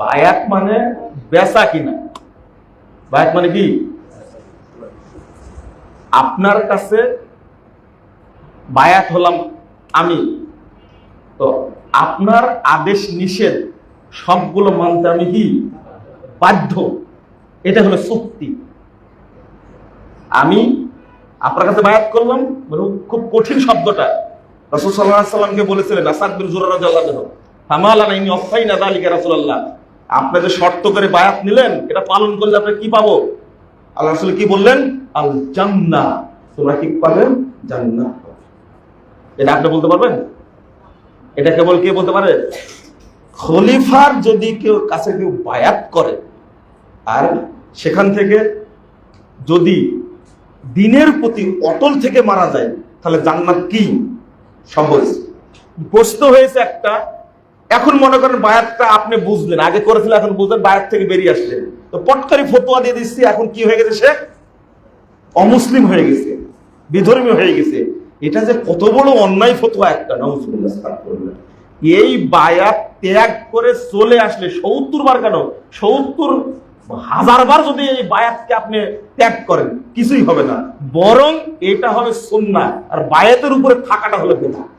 বায়াত মানে বেচা কিনা। বায়াত মানে কি? আপনার কাছে বায়াত হলাম আমি, তো আপনার আদেশ নিষেধ সবগুলো মানতে আমি কি বাধ্য। এটা হলো চুক্তি। আমি আপনার কাছে বায়াত করলাম, মানে খুব কঠিন শব্দটা রাসূল সাল্লাল্লাহু আলাইহি সাল্লামকে বলেছিলেন আসাদ বিন জুরার রাদিয়াল্লাহু আনহু, ফামালানা ইন্নী ওয়াফাইনা যালিকা রাসূলুল্লাহ, আপনি যে শর্ত করে বায়াত নিলেন এটা পালন করলে আপনি কি পাবো? আল্লাহ রাসূল কি বললেন? আল জান্নাহ, তোমরা কি পাবেন? জান্নাত। এটা আপনি বলতে পারবেন? এটা কেবল কে বলতে পারে? খলিফার যদি কেউ কাছে কেউ বায়াত করে আর সেখান থেকে যদি দিনের প্রতি অটল থেকে মারা যায়, তাহলে জান্নাত কি? সহজ। প্রশ্ন হয়েছে একটা, এখন মনে করেন বায়াতটা আপনি বুঝলেন, আগে করেছিলেন, এখন বুঝলেন, বায়াত থেকে বেরিয়ে আসলেন, তো পটকারি ফতোয়া দিয়ে দিচ্ছি, এখন কি হয়ে গেছে? সে অমুসলিম হয়ে গেছে, বিধর্মী হয়ে গেছে। এটা যে কত বড় অন্যায় ফতোয়া একটা, নাউজুবিল্লাহ। এই বায়াত ত্যাগ করে চলে আসলে 70 বার কেন 70,000 বার যদি এই বায়াতকে আপনি ত্যাগ করেন কিছুই হবে না, বরং এটা হবে সুন্নাহ, আর বায়াতের উপরে থাকাটা হলো বিদআত।